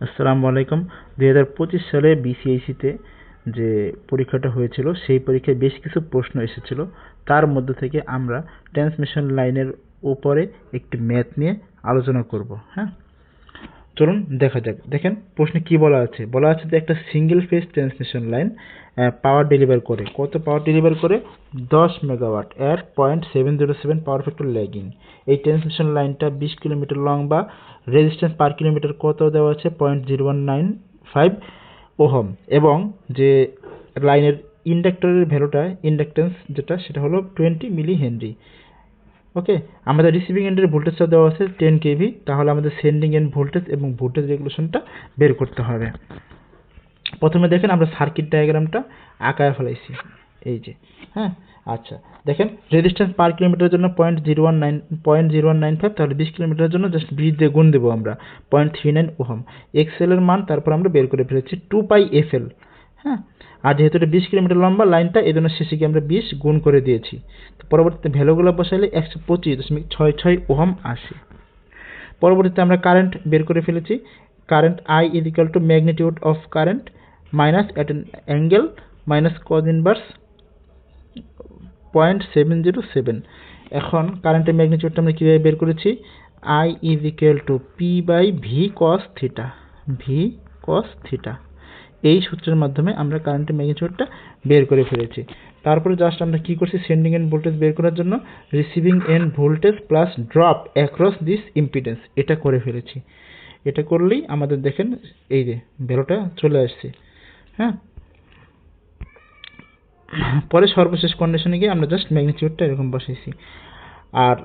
আসসালামু আলাইকুম। 2025 সালে বিসিএসইতে যে পরীক্ষাটা হয়েছিল সেই পরীক্ষায় বেশ কিছু প্রশ্ন এসেছিল। তার মধ্য থেকে আমরা ট্রান্সমিশন লাইনের উপরে একটি ম্যাথ নিয়ে আলোচনা করব। হ্যাঁ, চলুন দেখা যাক। দেখেন প্রশ্নে কি বলা আছে। বলা আছে যে একটা সিঙ্গেল ফেজ ট্রান্সমিশন লাইন পাওয়ার ডেলিভার করে। কত পাওয়ার ডেলিভার করে? 10 মেগাওয়াট এর 0.707 পাওয়ার ফ্যাক্টর ল্যাগিং। এই ট্রান্সমিশন লাইনটা 20 কিলোমিটার লং বা রেজিস্ট্যান্স পার কিলোমিটার কত দেওয়া আছে? 0.0195 ওহম। এবং যে লাইনের ইন্ডাক্টরের ভ্যালুটা, ইন্ডাকটেন্স যেটা, সেটা হলো 20 মিলি হেনরি। ওকে, আমাদের রিসিভিং এন্ডের ভোল্টেজটা দেওয়া আছে 10 কেভি। তাহলে আমাদের সেন্ডিং এন্ড ভোল্টেজ এবং ভোল্টেজ রেগুলেশনটা বের করতে হবে। প্রথমে দেখেন আমরা সার্কিট ডায়াগ্রামটা আঁকায় ফেলাইছি, এই যে। হ্যাঁ, আচ্ছা দেখেন রেজিস্ট্যান্স পার কিলোমিটারের জন্য 0.0195, তাহলে 20 কিলোমিটারের জন্য জাস্ট 20 দিয়ে গুণ দেবো আমরা, 0.39 ওহম। এক্সএল এর মান তারপর আমরা বের করে ফেলেছি 2 পাই এফএল। হ্যাঁ, আর যেহেতু এটা 20 কিলোমিটার লম্বা লাইনটা, এই জন্য শেষে গিয়ে আমরা 20 গুণ করে দিয়েছি। তো পরবর্তীতে ভ্যালুগুলো বসাইলে 125.66 ওহম আসে। পরবর্তীতে আমরা কারেন্ট বের করে ফেলেছি। Current I is equal to magnitude of current minus at an angle minus cos inverse 0.707। এখন কারেন্টের ম্যাগনিটিউডটা আমরা কীভাবে বের করেছি? I is equal to P by V cos theta, V cos theta। এই সূত্রের মাধ্যমে আমরা কারেন্টের ম্যাগনিটিউডটা বের করে ফেলেছি। তারপরে জাস্ট আমরা কি করছি? সেন্ডিং এন্ড ভোল্টেজ বের করার জন্য receiving and voltage plus drop across this impedance, এটা করে ফেলেছি। এটা করলেই আমাদের দেখেন এই যে ভ্যালুটা চলে আসছে। হ্যাঁ, পরে সর্বশেষ কন্ডিশনে গিয়ে আমরা জাস্ট ম্যাগনিটিউডটা এরকম বসাইছি। আর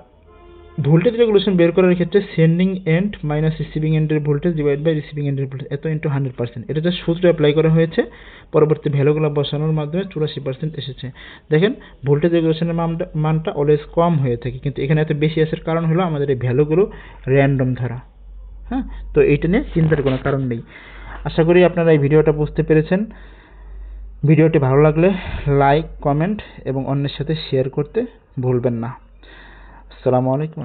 ভোল্টেজ রেগুলেশন বের করার ক্ষেত্রে সেন্ডিং এন্ড মাইনাস রিসিভিং এন্ডের ভোল্টেজ ডিভাইড বাই রিসিভিং এন্ডের ভোল্টেজ এত ইন্টু 100%, এটা জাস্ট সূত্র অ্যাপ্লাই করা হয়েছে। পরবর্তী ভ্যালুগুলো বসানোর মাধ্যমে 84% এসেছে। দেখেন ভোল্টেজ রেগুলেশনের মানটা অলওয়েজ কম হয়ে থাকে, কিন্তু এখানে এত বেশি আসার কারণ হলো আমাদের এই ভ্যালুগুলো র্যান্ডম ধরা। হ্যাঁ, তো এইটা নিয়ে চিন্তার কোনো কারণ নেই। আশা করি আপনারা এই ভিডিওটা বুঝতে পেরেছেন। ভিডিওটি ভালো লাগলে লাইক, কমেন্ট এবং অন্যের সাথে শেয়ার করতে ভুলবেন না। আসসালামু আলাইকুম।